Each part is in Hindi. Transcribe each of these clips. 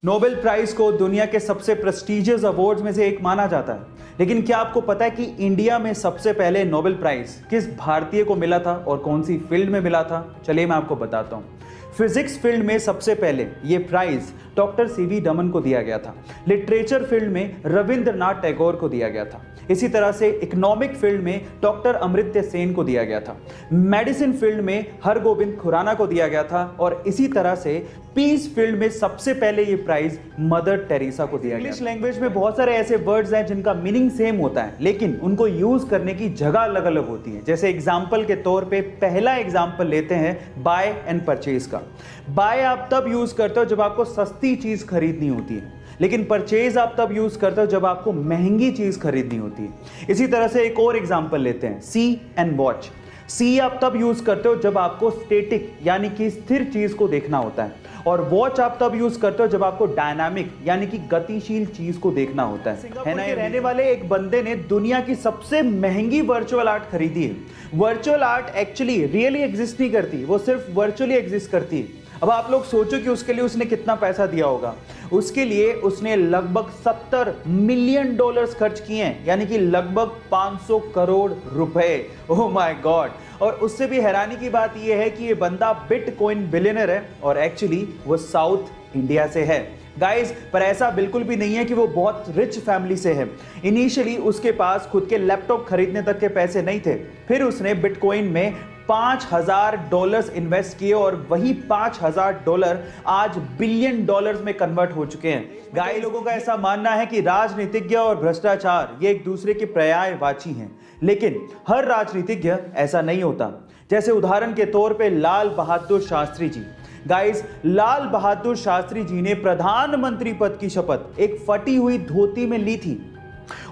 नोबेल प्राइज को दुनिया के सबसे प्रेस्टिजियस अवार्ड्स में से एक माना जाता है, लेकिन क्या आपको पता है कि इंडिया में सबसे पहले नोबेल प्राइज किस भारतीय को मिला था और कौन सी फील्ड में मिला था? चलिए मैं आपको बताता हूँ। फिजिक्स फील्ड में सबसे पहले ये प्राइज डॉक्टर सीवी रमन को दिया गया था। लिटरेचर फील्ड में रविंद्रनाथ टैगोर को दिया गया था। इसी तरह से इकोनॉमिक फील्ड में डॉक्टर अमर्त्य सेन को दिया गया था। मेडिसिन फील्ड में हरगोविंद खुराना को दिया गया था और इसी तरह से पीस फील्ड में सबसे पहले ये प्राइज मदर टेरेसा को दिया गया। इंग्लिश लैंग्वेज में बहुत सारे ऐसे वर्ड्स हैं जिनका मीनिंग सेम होता है, लेकिन उनको यूज करने की जगह अलग अलग होती है। जैसे एग्जाम्पल के तौर पे पहला एग्जाम्पल लेते हैं बाय एंड परचेज का। बाय आप तब यूज करते हो जब आपको सस्ती चीज खरीदनी होती है, लेकिन परचेज आप तब यूज करते हो जब आपको महंगी चीज खरीदनी होती है। इसी तरह से एक और एग्जांपल लेते हैं, सी एंड वॉच। सी आप तब यूज करते हो जब आपको स्टैटिक यानी कि स्थिर चीज को देखना होता है, और वॉच आप तब यूज करते हो जब आपको डायनामिक यानी कि गतिशील चीज को देखना होता है ना। रहने वाले एक बंदे ने दुनिया की सबसे महंगी वर्चुअल आर्ट खरीदी है। Virtual art actually really exist नहीं करती, वो सिर्फ वर्चुअली एग्जिस्ट करती है। अब आप लोग सोचो कि उसके लिए उसने कितना पैसा दिया होगा। उसके लिए उसने लगभग 70 मिलियन डॉलर्स खर्च किए हैं, यानी कि लगभग 500 करोड़ रुपए। Oh my God. और उससे भी हैरानी की बात यह है कि ये बंदा बिटकॉइन बिलियनर है और एक्चुअली वो साउथ इंडिया से है गाइस। पर ऐसा बिल्कुल भी नहीं है कि वो बहुत रिच फैमिली से है। इनिशियली उसके पास खुद के लैपटॉप खरीदने तक के पैसे नहीं थे, फिर उसने बिटकॉइन में $5000 इन्वेस्ट किए और वही $5000 आज बिलियन डॉलर्स में कन्वर्ट हो चुके हैं। गाइस, लोगों का ऐसा मानना है कि राजनीतिज्ञ और भ्रष्टाचार ये एक दूसरे के पर्यायवाची हैं, लेकिन हर राजनीतिज्ञ ऐसा नहीं होता। जैसे उदाहरण के तौर पे लाल बहादुर शास्त्री जी। गाइस, लाल बहादुर शास्त्री जी ने प्रधानमंत्री पद की शपथ एक फटी हुई धोती में ली थी,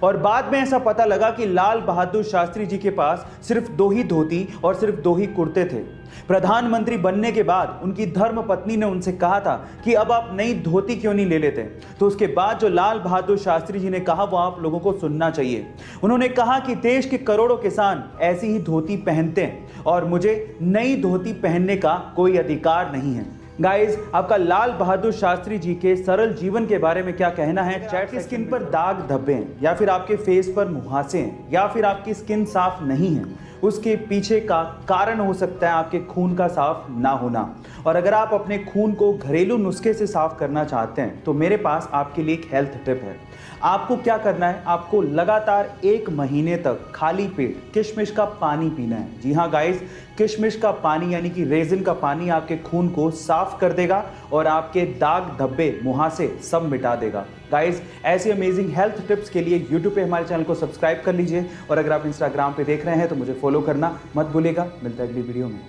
और बाद में ऐसा पता लगा कि लाल बहादुर शास्त्री जी के पास सिर्फ 2 ही धोती और सिर्फ 2 ही कुर्ते थे। प्रधानमंत्री बनने के बाद उनकी धर्म पत्नी ने उनसे कहा था कि अब आप नई धोती क्यों नहीं ले लेते। तो उसके बाद जो लाल बहादुर शास्त्री जी ने कहा वो आप लोगों को सुनना चाहिए। उन्होंने कहा कि देश के करोड़ों किसान ऐसी ही धोती पहनते हैं और मुझे नई धोती पहनने का कोई अधिकार नहीं है। गाइस, आपका लाल बहादुर शास्त्री जी के सरल जीवन के बारे में क्या कहना है? चैट की स्किन पर दाग धब्बे हैं, या फिर आपके फेस पर मुहासे हैं, या फिर आपकी स्किन साफ नहीं है, उसके पीछे का कारण हो सकता है आपके खून का साफ ना होना। और अगर आप अपने खून को घरेलू नुस्खे से साफ करना चाहते हैं तो मेरे पास आपके लिए एक हेल्थ टिप है। आपको क्या करना है? आपको लगातार 1 महीने तक खाली पेट किशमिश का पानी पीना है। जी हाँ गाइस, किशमिश का पानी यानी कि रेजिन का पानी आपके खून को साफ कर देगा और आपके दाग धब्बे मुहासे सब मिटा देगा। गाइस, ऐसे अमेजिंग हेल्थ टिप्स के लिए यूट्यूब पे हमारे चैनल को सब्सक्राइब कर लीजिए, और अगर आप इंस्टाग्राम पे देख रहे हैं तो मुझे फॉलो करना मत भूलिएगा। मिलता है अगली वीडियो में।